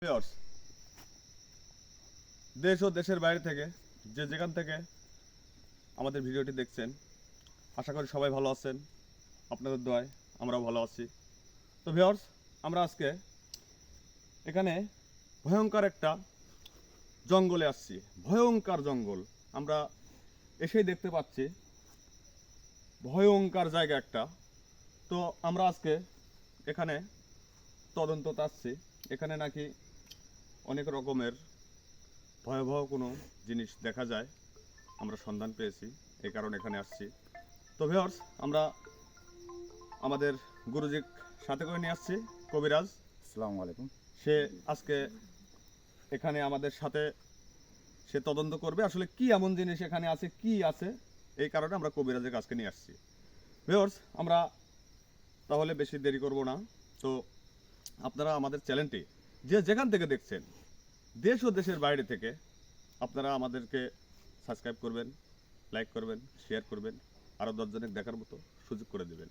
Viewers, দেশ ও দেশের বাইরে থেকে যে যেখান থেকে আমাদের ভিডিওটি দেখছেন, আশা করি সবাই ভালো আছেন। আপনাদের দোয়ায় আমরাও ভালো আছি। তো ভিউয়ার্স, আমরা আজকে এখানে ভয়ঙ্কর একটা জঙ্গলে আসছি। ভয়ঙ্কর জঙ্গল আমরা এসেই দেখতে পাচ্ছি, ভয়ঙ্কর জায়গা একটা। তো আমরা আজকে এখানে তদন্ততে আসছি। এখানে নাকি অনেক রকমের ভয়াবহ কোনো জিনিস দেখা যায়, আমরা সন্ধান পেয়েছি, এই কারণে এখানে আসছি। তো ভিউয়ার্স, আমরা আমাদের গুরুজির সাথে করে নিয়ে আসছি, কবিরাজ। আসসালামু আলাইকুম। সে আজকে এখানে আমাদের সাথে সে তদন্ত করবে আসলে কি এমন জিনিস এখানে আছে, কি আছে, এই কারণে আমরা কবিরাজের কাছকে নিয়ে আসছি। ভিউয়ার্স, আমরা তাহলে বেশি দেরি করব না। তো আপনারা আমাদের চ্যানেলটি যে যেখান থেকে দেখছেন, দেশ ও দেশের বাইরে থেকে, আপনারা আমাদেরকে সাবস্ক্রাইব করবেন, লাইক করবেন, শেয়ার করবেন, আরও 10 জনের দেখার মতো সুযোগ করে দেবেন।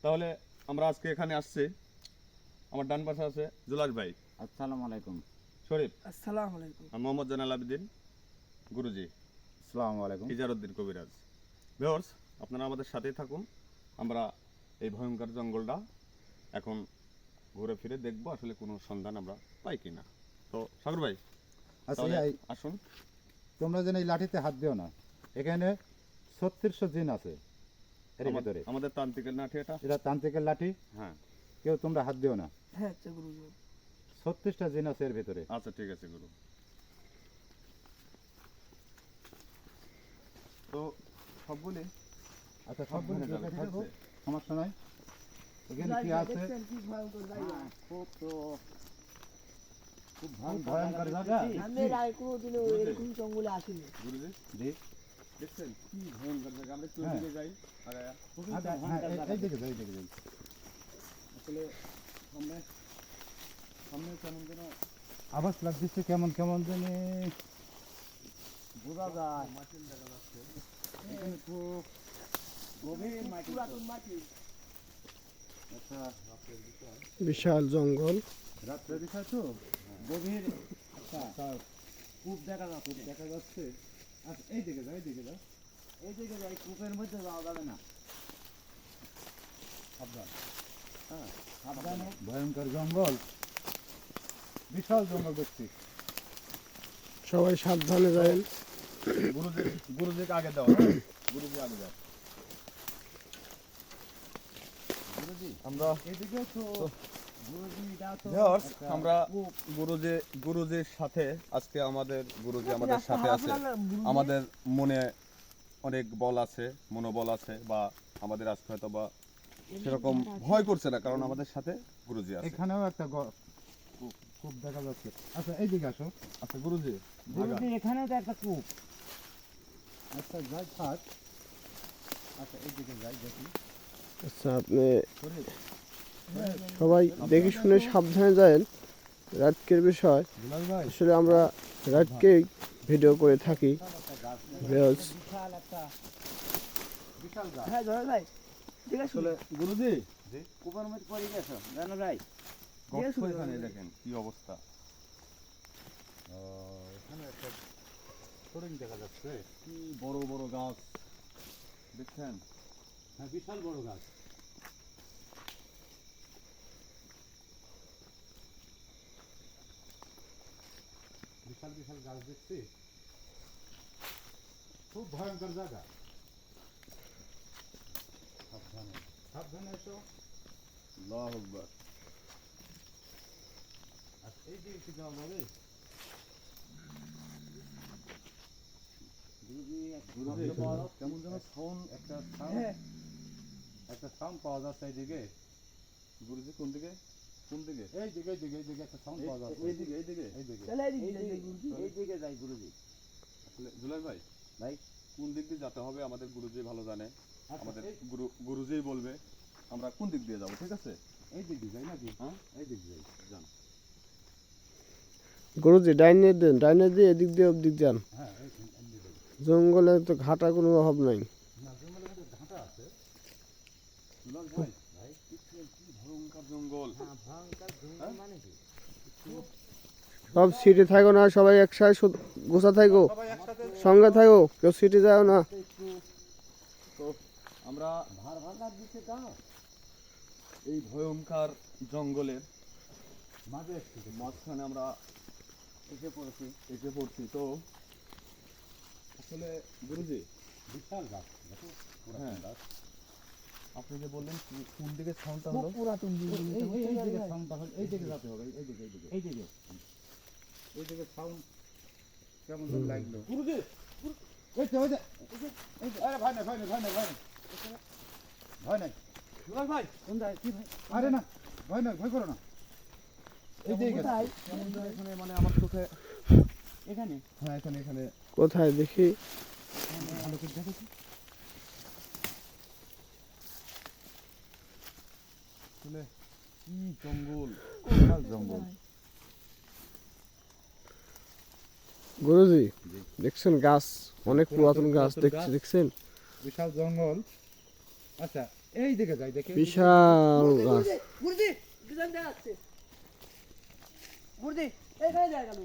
তাহলে আমরা আজকে এখানে আসছি, আমার ডান পাশে আছে জুলাস ভাই, আসসালামু আলাইকুম। শরীফ, আসসালামু আলাইকুম। আর মোহাম্মদ জানাল আবেদিন, গুরুজি, আসসালামু আলাইকুম। ইজারউদ্দিন কবিরাজ। ভিউয়ার্স, আপনারা আমাদের সাথেই থাকুন। আমরা এই ভয়ঙ্কর জঙ্গলটা এখন ঘুরে ফিরে দেখবো আসলে কোনো সন্ধান আমরা পাই কিনা। তো সাগর ভাই, আচ্ছা তাহলে এই আসুন। তোমরা যেন এই লাঠিতে হাত দিও না। এখানে 3600 জিন আছে এর ভিতরে। আমাদের তান্ত্রিকের নাঠি এটা। এটা তান্ত্রিকের লাঠি, হ্যাঁ, কেউ তোমরা হাত দিও না। হ্যাঁ আচ্ছা গুরুজি। 36টা জিন আছে এর ভিতরে। আচ্ছা ঠিক আছে গুরু। তো সবগুলি আচ্ছা সবগুলো সাবধানে যাবে, ঠিক থাকছে। আছে, সমস্যা নাই। এখানে কি আছে? দেখছেন কি ভয়ঙ্কর জায়গা। খুব ভয়ঙ্কর জায়গা। আমি এর আগে কোনোদিনও এরকম জঙ্গলে আসিনি। গুরুজি জি। দেখছেন কি ভয়ঙ্কর জায়গা, আমরা একটু হ্যাঁ। এদিকে যাই। আরে খুবই আচ্ছা, হ্যাঁ, এই দিকে যাই, এই দিকে যাই। আসলে সামনে সামনে কেমন যেন আওয়াজ লাগছে কেমন কেমন জানি বোঝা যায়, মাটির দেখা যাচ্ছে। এখানে খুব গভীর মাটি। পুরাতন মাটি। আচ্ছা, বিশাল জঙ্গল। রাত্রে বিষয় তো গভীর একটা কূপ দেখা যাচ্ছে, দেখা যাচ্ছে। আচ্ছা এই দিকে যাও, এই দিকে যাও, এই দিকে যাই। কূপের মধ্যে যাওয়া যাবে না, সাবধান। হ্যাঁ সাবধানে। ভয়ঙ্কর জঙ্গল, বিশাল জঙ্গল দেখছি। সবাই সাবধানে যাবেন। গুরুজি, গুরুজিকে আগে দাও, হ্যাঁ? গুরুজি আগে দাও। গুরুজি আমরা এদিকে তো গুরুজিটা তো ভিউয়ার্স, একটা আমরা কূপ। গুরুজির সাথে আজকে গুরুজি আমাদের সাথে আছে। আমাদের মনে অনেক বল আছে, মনোবল আছে, বা আমাদের আজকে হয়তো বা সেরকম ভয় করছে না, কারণ আমাদের সাথে গুরুজি আছে। এখানেও একটা কূপ দেখা যাচ্ছে। আচ্ছা এইদিকে আসো। আচ্ছা গুরুজি, গুরুজি এখানেও তো একটা কূপ। আচ্ছা যাই থাক। আচ্ছা এইদিকে যাই দেখি। আচ্ছা আপনি শরীফ, সবাই দেখে শুনে সাবধানে যাবেন। রাতকের বিষয় দুলাল ভাই, আসলে আমরা রাতকেই ভিডিও করে থাকি। ভিউয়ার্স, বিশাল একটা বিশাল গাছ। হ্যাঁ জয় ভাই ঠিক আছে। আসলে গুরুজি কূপের মধ্যে পড়ে গেছো জানো ভাই? গর্ত এখানে দেখেন কি অবস্থা। এখানে একটা হরিণ দেখা যাচ্ছে। কি বড় বড় গাছ দেখছেন। হ্যাঁ বিশাল বড় গাছ। বিশাল বিশাল গাছ দেখছি। খুব ভয়ঙ্কর জায়গা। সাবধানে সাবধানে এসো। আল্লাহু আকবার। আর এই দিকে কি যাওয়া যাবে? গুরুজি কেমন যেন সাউন্ড, একটা হ্যাঁ সাউন্ড পাওয়া যাচ্ছে এইদিকে। গুরুজি কোন দিকে, কোন দিকে? এইদিকে এইদিকে এইদিকে একটা সাউন্ড পাওয়া যাচ্ছে। এইদিকে এইদিকে। এইদিকে চলে এদিকে যাই গুরুজি। এইদিকে যাই গুরুজি। আসলে জুলাই ভাই, ভাই কোন দিক দিয়ে যেতে হবে আমাদের গুরুজি ভালো জানে। আচ্ছা, আমাদের গুরুজিই বলবে আমরা কোন দিক দিয়ে যাব, ঠিক আছে? এই দিক দিয়ে যাই নাকি? হ্যাঁ এই দিক দিয়ে যান। গুরুজি ডাইনে দেন, ডাইনে দিয়ে এদিক দিয়ে ওদিক যান। হ্যাঁ এই দিকে। জঙ্গলে তো ঘাটা কোনো অভাব নাই। না জঙ্গলের মধ্যে ঘাটা আছে। দুলাল ভাই, ভাই কি ভয়ঙ্কর জঙ্গল। হ্যাঁ ভয়ঙ্কর জঙ্গল মানে কি? খুব সব সিটে থাকো না, সবাই একসাথে গোছা থাকো, সবাই একসাথে সঙ্গে থাকো, কেউ সিটে যাও না। একটু তো আমরা ভার ভার লাগ দিচ্ছে তা এই ভয়ঙ্কর জঙ্গলের মাঝে এসছে মাঝখানে আমরা এসে পড়েছি এসে পড়ছি। তো আসলে গুরুজি, বিশাল গাছ দেখো হ্যাঁ, গাছ আপনি যে বললেন কোন দিকে সাউন্ডটা খুব হলো? পুরাতন এই দিকে সাউন্ডটা হল এই দিকে যেতে হবে এই দিকে সাউন্ড কেমন যেন লাগলো গুরুজি, এই তো ওই যে এই যে আরে ভয় নাই দুলাল ভাই, কোন যায় কি ভাই আরে না ভয় নাই ভয় করো না এই যে কেমন যেন এখানে মানে আমার চোখে, এখানে হ্যাঁ এখানে এখানে কোথায় দেখি? ভালো করে দেখেছি আসলে কি জঙ্গল, বিশাল জঙ্গল গুরুজি দেখছেন গাছ, অনেক পুরাতন গাছ দেখছি, দেখছেন? বিশাল জঙ্গল আচ্ছা এই দিকে যাই দেখে বিশাল গাছ। গুরুজি দুজন দেখা যাচ্ছে গুরুজি এখানে দেখা গেল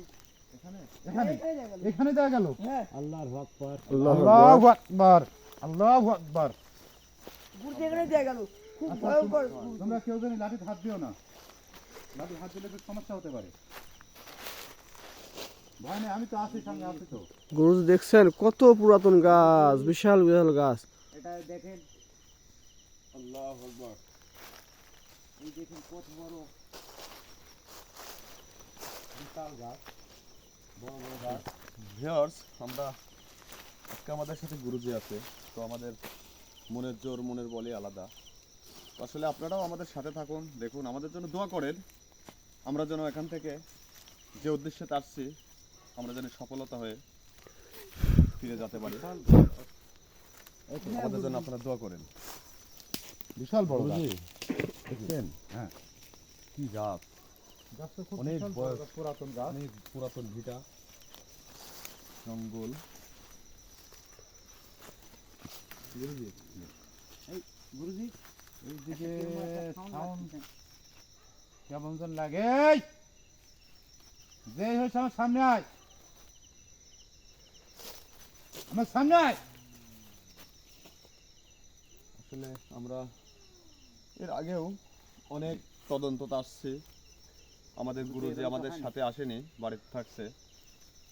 এখানে এখানে দেখা গেল এখানে দেখা গেল হ্যাঁ আল্লাহর আকবার আল্লাহু আল্লাহু আকবার আল্লাহু আকবার গুরুজি এখানে দেখা গেল খুব আচ্ছা, ভয়ঙ্কর তোমরা কেউ জানি লাঠিতে হাত দিও না লাঠি হাত দিলে তো সমস্যা হতে পারে ভয় নেই আমি তো আছি সঙ্গে আছি তো গুরুজি দেখছেন কত পুরাতন গাছ, বিশাল বিশাল গাছ। এটা দেখেন আল্লাহু আকবার। এই দেখেন কত বড় বিশাল গাছ বড় বড় গাছ ভিউয়ার্স, আমরা আজকে আমাদের সাথে গুরুজি আছে, তো আমাদের মনের জোর মনের বলে আলাদা। তো আসলে আপনারাও আমাদের সাথে থাকুন, দেখুন, আমাদের জন্য দোয়া করেন, আমরা যেন এখান থেকে যে উদ্দেশ্যে আসছি আমরা যেন সফলতা হয়ে ফিরে যেতে পারি। আমাদের জন্য আপনারা দোয়া করেন। বিশাল বড় গাছ গুরুজি, দেখছেন হ্যাঁ কি গাছ, গাছটা খুব অনেক বিশাল বয়স। বড় গাছ, পুরাতন গাছ অনেক পুরাতন ভিটা জঙ্গল। গুরুজি, গুরুজি এইদিকে একটা সাউন্ড sound কেমন যেন লাগে এই! যে হয়েছে আমার সামনে আয় আমার সামনে আয় আসলে আমরা এর আগেও অনেক তদন্ততে আসছি, আমাদের গুরুজি আমাদের সাথে আসেনি, বাড়িতে থাকছে।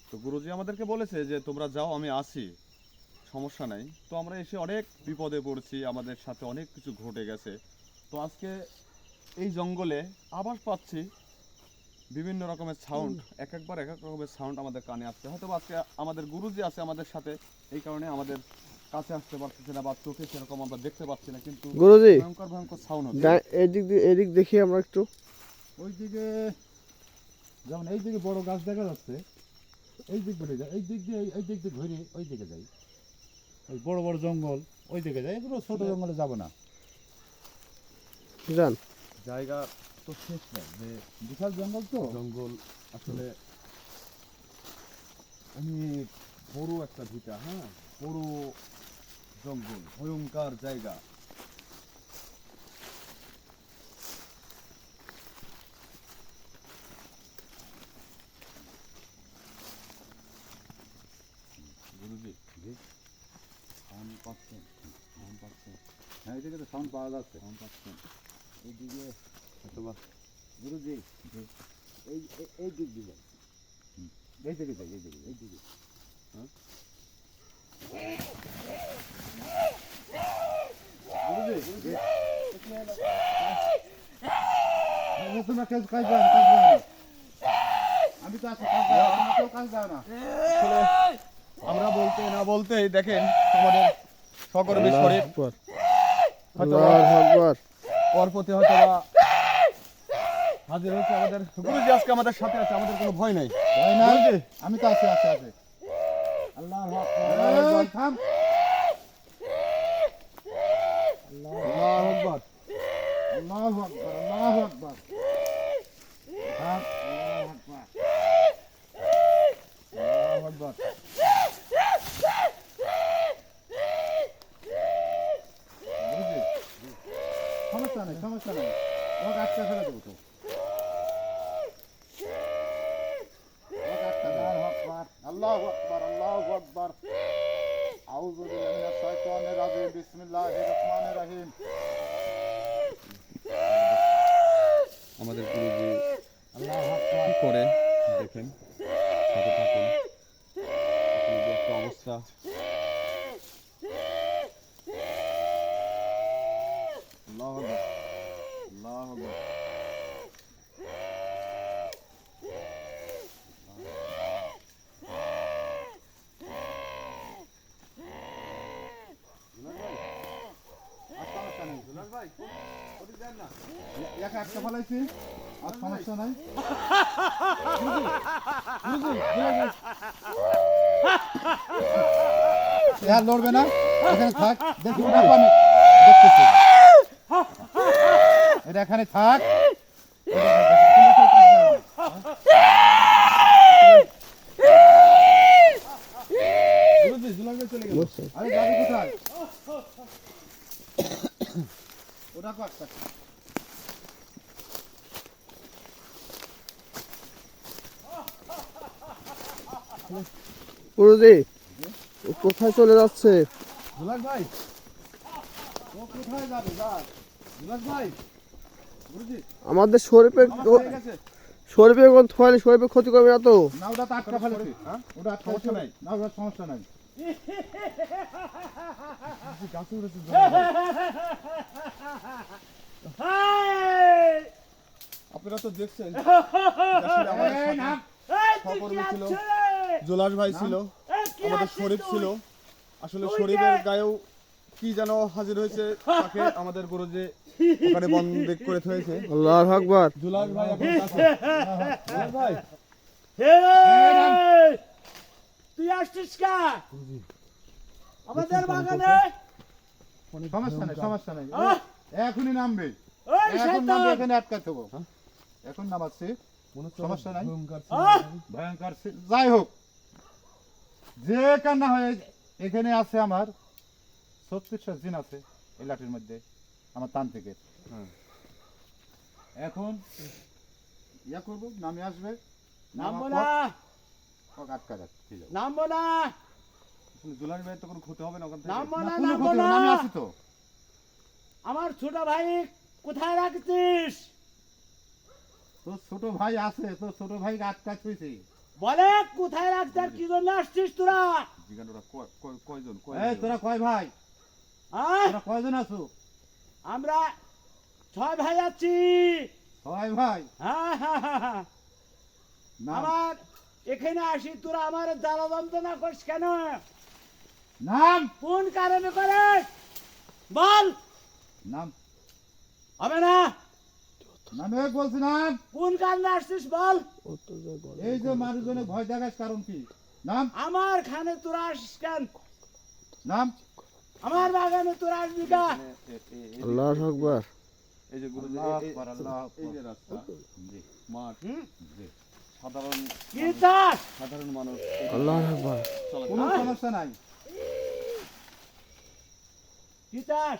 তো গুরুজি আমাদেরকে বলেছে যে তোমরা যাও, আমি আসি, সমস্যা নাই। তো আমরা এসে অনেক বিপদে পড়ছি, আমাদের সাথে অনেক কিছু ঘটে গেছে। তো আজকে এই জঙ্গলে আবার পাচ্ছি বিভিন্ন রকমের সাউন্ড, একবার এক এক রকমের সাউন্ড আমাদের কানে আসছে। হয়তো বা আজকে আমাদের গুরুজি আছে আমাদের সাথে, এই কারণে আমাদের কাছে আসতে পারতেছে না বা চোখে সেরকম আমরা দেখতে পাচ্ছি না, কিন্তু গুরুজি ভয়ঙ্কর ভয়ঙ্কর সাউন্ড হচ্ছে। এদিক দেখি আমরা একটু। ওইদিকে যেমন এইদিকে বড় গাছ দেখা যাচ্ছে এই দিক ঘুরে যায় এই দিক দিয়ে ঘুরে ওই দিকে যাই ওই বড় বড় জঙ্গল ওই দিকে যাই এগুলো ছোট জঙ্গলে যাব না যান। জায়গা তো শেষ নাই, যে বিশাল জঙ্গল তো জঙ্গল আসলে অনেক বড় একটা ভিটা, হ্যাঁ, বড় জঙ্গল, ভয়ঙ্কর জায়গা। গুরুজি, সাউন্ড পাচ্ছেন হ্যাঁ এইদিকে তো সাউন্ড পাওয়া যাচ্ছে সাউন্ড পাচ্ছেন? এইদিকে অথবা গুরুজি এই দিক দিয়ে যাই এই দিকে যাই এই দিকে গুরুজি তোমরা কাজ যাও না আমি তো আছি কাজ যাও তোমরা কেউ কাজ যাও না আসলে আমরা বলতে না বলতেই দেখেন আমাদের সকর্মী শরীর আকবার, হয়তো আল্লাহু আকবার। পরপতি হয়তো বা হাজির হচ্ছে আমাদের গুরুজি, আজকে আমাদের সাথে আছে, আমাদের কোনো ভয় নাই। ভয় নাই গুরুজি, আমি তো আছি আল্লাহর আকবার থাম আল্লাহু আকবার। আল্লাহু আকবার থাম আল্লাহু আকবার। গুরুজি, সমস্যা নাই তোমাকে আটকে ফেলে দেবো তো আল্লাহু আকবার আল্লাহু আকবার আউযু বিল্লাহি মিনাশ শাইতানির রাজিম বিসমিল্লাহির রহমানির রহিম আমাদের গুরুজি কি করে দেখেন, সাথে থাকুন। আসলে যে একটা অবস্থা, আল্লাহু আকবার, আল্লাহু আকবার। একা একটা ফলাইছি আর সমস্যা নাই আর লড়বে না, এখানে থাক, দেখি ওটা পানি দেখতেছি, এটা এখানে থাক। আরে যাবি কোথায়? ওটা কর গুরুজি ও কোথায় চলে যাচ্ছে? দুলাস ভাই, ও কোথায় যাবে? যা দুলাস ভাই, গুরুজি আমাদের শরীফের ঠিক আছে শরীফের কোন থয়নি, শরীফের ক্ষতি করবে না তো? না, ওটা তো আটকা ফেলেছি, হ্যাঁ? ওটা আটকা সমস্যা নাই, নাই। না ওটা সমস্যা নাই। গাছে উঠেছে আপনারা তো দেখছেন এই নাম, সহকর্মী ছিল, জোলাস ভাই ছিল, আমাদের শরীফ ছিল। আসলে শরীফের গায়েও কি যেন হাজির হয়েছে, তাকে আমাদের গুরুজি ওখানে বন্দী করে থয়েছে। আল্লাহু আকবার। জোলাস ভাই এখন কাছে। জোলাস ভাই, তুই আসছিস কা আমাদের বাগানে? সমস্যা নাই, সমস্যা নাই, আহ! এখনই নামবে, ওই এখন শয়তান! নামবে, এখানে আটকাতে হবে। এখন নামাচ্ছি, সমস্যা নাই, আহ! ভয়ঙ্কর যাই হোক, যে কান্না হয় এখানে আছে আমার 36 দিন আছে এই লাঠির মধ্যে, আমার তান থেকে। হ্যাঁ। এখন ইয়া করবো, নামে আসবে, নামবো নামার না, পর ওকে আটকা রাখ, ঠিক আছে? নামবো না, আসলে জোলাস ভাই তো কোনো ক্ষতি হবে না ওখান থেকে। নামবো না, না, কোনো নামবো ক্ষতি না। হবে না, আমি আছি তো। আমার ছোট ভাই কোথায় রাখছিস? তোর ছোট ভাই আছে, তোর ছোট ভাই আটকা ছুঁয়েছি। বলে কোথায় রাখছিস আর কি জন্য আসছিস তোরা? জিজ্ঞাসাটা কয়জন এই তোরা কয় ভাই, আহ? তোরা কয়জন আছো? আমরা 6 ভাই আছি। ছয় ভাই, হ্যাঁ, হ্যাঁ, হ্যাঁ, হ্যাঁ। নাম আমার এখানে আসি, তোরা আমার জ্বালা যন্ত্রণা করিস কেন? নাম কোন কারণে করে বল? নাম হবে না, নামে বলছি, নাম। কোন কারণে আসছিস বল? এই যে মানুষজনে ভয় দেখাস কারণ কি? নাম, আমার খানে তোরা আসিস কেন? নাম। আমার বাগানে তোরা আসবি কা? আল্লাহু আকবার। এই যে গুরুজি, আল্লাহু এই- আকবার, আল্লাহু আকবার। এই যে রাস্তা, জি, মাঠ, হুম? জি। সাধারণ কি চাস? সাধারণ মানুষ আল্লাহু আকবার। কোনো সমস্যা নাই, কি চাস?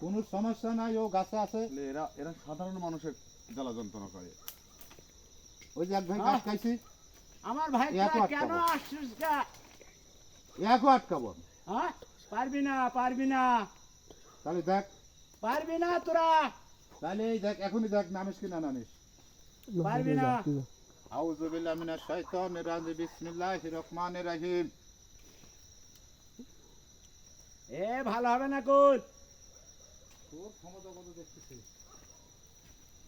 কোনো সমস্যা নাই, ও গাছে আছে। আসলে এরা এরা সাধারণ মানুষের জ্বালা যন্ত্রণা করে। ওই যে এক ভাই আহ! আটকাইছি, আমার ভাই এত তোরা আটকাবো। কেন আসছিস কা? একও আটকাবো। হ্যাঁ? পারবি না, পারবি না, তাহলে দেখ, পারবি না তোরা, তাহলে এই দেখ, এখনই দেখ নামিস কি না নামিস। পারবি না। আউযু বিল্লাহি মিনাশ শাইতানির রাজিম বিসমিল্লাহির রহমানির রহিম। এ ভালো হবে না কোন? তোর ক্ষমতা কত দেখতেছি।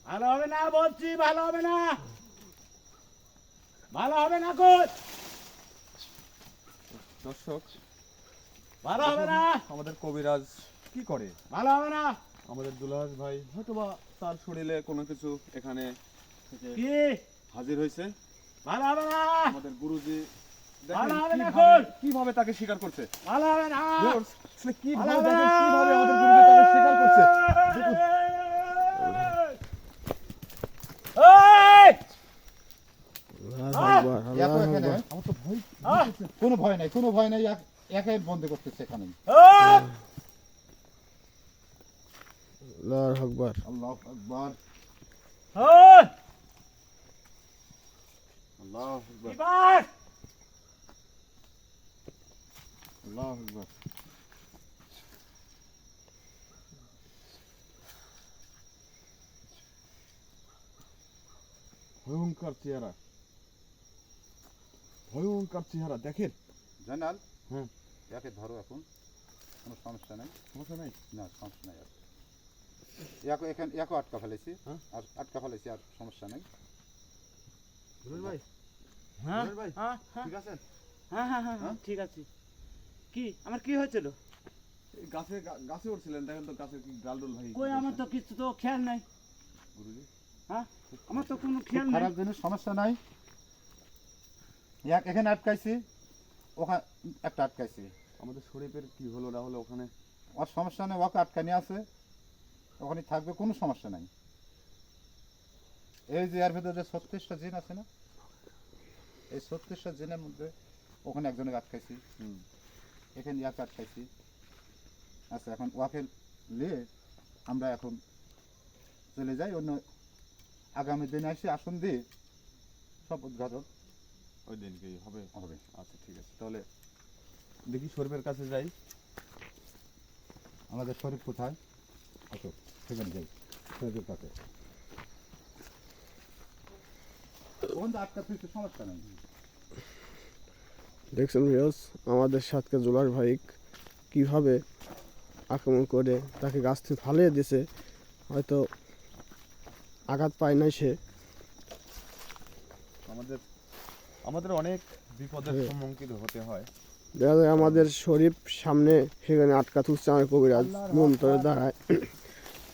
ভালো হবে না বলছি, ভালো হবে না, ভালো হবে না কোন? দর্শক, ভালো হবে না, আমাদের কবিরাজ কি করে? ভালো হবে না। আমাদের দুলাস ভাই হয়তোবা তার শরীরে কোনো কিছু এখানে থেকে কি হাজির হয়েছে। ভালো হবে না, আমাদের গুরুজি দেখেন ভালো হবে না কিভাবে- এখন। কিভাবে তাকে স্বীকার করছে। ভালো হবে না, Viewers, আসলে কিভাবে ভালো হবে দেখেন, না। কিভাবে আমাদের গুরুজি তাকে স্বীকার করছে। দেখুন, এই! আল্লাহু আকবার। এত আল্লাহু এখানে আকবার। আমার তো ভয়। আহ! কোনো ভয় নাই, কোনো ভয় নাই, একাই বন্ধ করতেছে এখানে। এই! আল্লাহু আকবার। আল্লাহু আকবার, এই! আল্লাহু আকবার। এবার আল্লাহু আকবার। ভয়ঙ্কর চেহারা, ভয়ঙ্কর চেহারা দেখেন। জানাল হ্যাঁ। একে ধরো, এখন কোনো সমস্যা নেই। সমস্যা নাই। না সমস্যা নেই আর। এখানে আটকা ফেলেছি। হ্যাঁ? আর আটকা ফেলেছি, আর সমস্যা নেই। ভাই হ্যাঁ ভাই হ্যাঁ হ্যাঁ ঠিক আছেন? হ্যাঁ হ্যাঁ হ্যাঁ ঠিক আছে। কি আমার কি হয়েছিল? এই গাছে উঠছিলেন, দেখেন তো গাছের কি ডালডুল ভাই। কই আমার তো কিছু তো খেয়াল নাই। গুরুজি হ্যাঁ আমার তো কোনো খেয়াল নাই। খারাপ জিনিস, সমস্যা নাই। এখানে আটকাইছি, ওখানে একটা আটকাইছি। আমাদের শরীফের কি হলো না হলো ওখানে? আর সমস্যা নেই, ওকে আটকানি আছে, ওখানে থাকবে, কোনো সমস্যা নাই। এই যে এর ভিতরে যে 36টা জিন আছে না, এই 36টা জিনের মধ্যে ওখানে একজনের আটকাইছি, হুম। এখানে ইয়াকে আটকাইছি। আচ্ছা, এখন ওয়াকে নিয়ে আমরা এখন চলে যাই অন্য আগামী দিনে এসে আসন দিয়ে সব উদ্ঘাটন ওই দিনকেই হবে। হবে। আচ্ছা ঠিক আছে, তাহলে দেখি শরীফের কাছে যাই। আমাদের শরীফ কোথায়? আসো, সেখানে যাই শরীফের কাছে। ওখান তো আটকা ফিরতে সমস্যা নেই। দেখছেন ভিউয়ার্স, আমাদের সাতকে জোলার ভাই কিভাবে আক্রমণ করে তাকে গাছ থেকে ফালিয়ে দিয়েছে। হয়তো আঘাত পায় নাই সে। আমাদের অনেক বিপদের হ্যাঁ। সম্মুখীন হতে হয়। দেখা যায় আমাদের শরীফ সামনে সেখানে আটকা তুলছে আমার কবিরাজ মন্ত্রের দ্বারায়।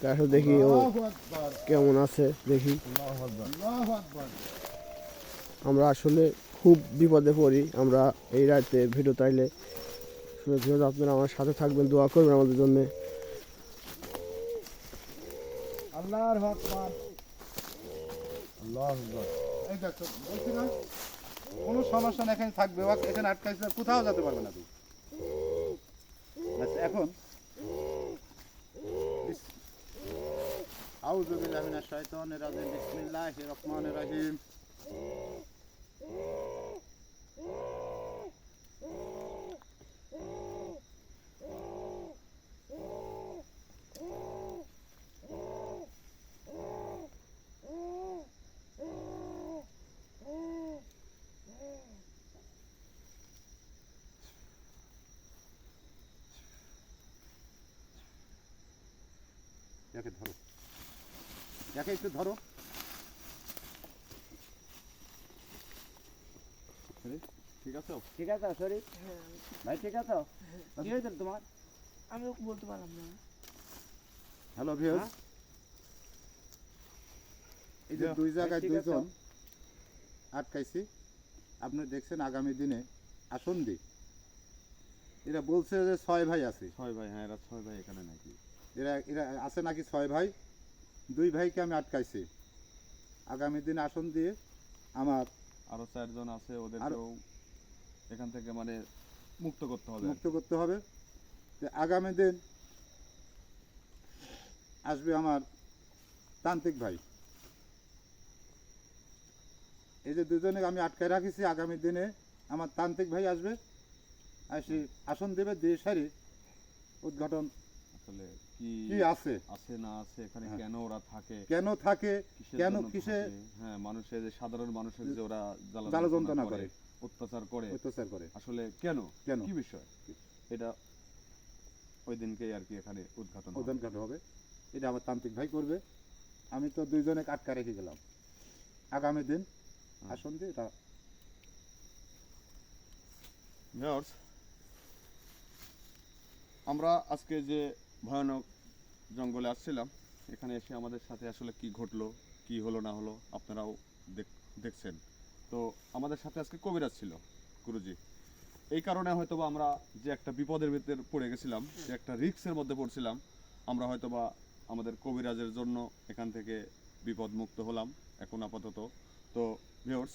তারপর দেখি ও আল্লাহু আকবার, কেমন আছে দেখি। আল্লাহু আকবার। আমরা আসলে খুব বিপদে পড়ি আমরা এই রাতে ভিডিও তাইলে। আসলে ভিডিও আপনারা আমার সাথে থাকবেন, দোয়া করবেন আমাদের জন্য। আল্লাহর আকবার, আল্লাহু আকবার। এই দেখো, বলছি না কোনো সমস্যা না, এখানে থাকবে। এখানে আটকাইছে, কোথাও যেতে পারবে না তুই। আচ্ছা, এখন আউযু বিল্লাহি মিনাশ শাইতানির রাজিম, বিসমিল্লাহির রহমানির রহিম। একে ধরো, একে একটু ধরো। ঠিক আছে? ঠিক আছে শরীফ ভাই, ঠিক আছে? কি হয়েছিল তোমার? আমি ওকে বলতে পারলাম না। হ্যালো ভিউয়ার্স, হ্যাঁ? এই যে দুই জায়গায় ঠিক আছে। দুইজন আটকাইছি, আপনি দেখছেন আগামী দিনে আসন দি। এরা বলছে যে 6 ভাই আছে। 6 ভাই, হ্যাঁ এরা 6 ভাই এখানে নাকি। এরা এরা আছে নাকি 6 ভাই। 2 ভাইকে আমি আটকাইছি। আগামী দিনে আসন দিয়ে আমার আরো 4 জন আছে, ওদেরকেও এখান থেকে মানে মুক্ত করতে হবে। মুক্ত করতে হবে। তো আগামী দিন আসবে আমার তান্ত্রিক ভাই। এই যে দুজনে আমি আটকায় রাখিছি, আগামী দিনে আমার তান্ত্রিক ভাই আসবে, আসি আসন দেবে, দিয়ে সারি উদ্ঘাটন আসলে কি কি আছে, আছে না আছে এখানে, হ্যাঁ। কেন ওরা থাকে, কেন থাকে, কিসের কেন জন্য কিসে থাকে, হ্যাঁ মানুষের যে সাধারণ মানুষের যে ওরা জ্বালা যন্ত্রণা করে, অত্যাচার করে, অত্যাচার করে, আসলে কেন কেন কি বিষয়, এটা ওই দিনকেই আর কি এখানে উদ্ঘাটন হবে। উদ্ঘাটন হবে। এটা আমার তান্ত্রিক ভাই করবে। আমি তো দুইজনে আটকা রেখে গেলাম। আগামী দিন আসন দিয়ে এটা ভিউয়ার্স, আমরা আজকে যে ভয়ানক জঙ্গলে আসছিলাম, এখানে এসে আমাদের সাথে আসলে কি ঘটলো, কি হলো না হলো আপনারাও দেখছেন। তো আমাদের সাথে আজকে কবিরাজ ছিল গুরুজি। এই কারণে হয়তোবা আমরা যে একটা বিপদের ভিতর পড়ে গেছিলাম, যে একটা রিস্কের মধ্যে পড়ছিলাম, আমরা হয়তোবা আমাদের কবিরাজের জন্য এখান থেকে বিপদ মুক্ত হলাম এখন আপাতত। তো ভিউয়ার্স,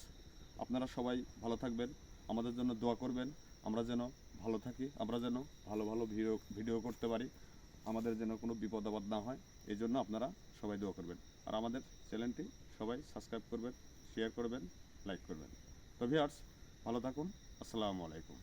আপনারা সবাই ভালো থাকবেন, আমাদের জন্য দোয়া করবেন, আমরা যেন ভালো থাকি, আমরা যেন ভালো ভালো ভিডিও করতে পারি, আমাদের যেন কোনো বিপদ আপদ না হয়, এই জন্য আপনারা সবাই দোয়া করবেন। আর আমাদের চ্যানেলটি সবাই সাবস্ক্রাইব করবেন, শেয়ার করবেন, লাইক করবেন। তো ভিউয়ার্স, ভালো থাকুন। আসসালামু আলাইকুম।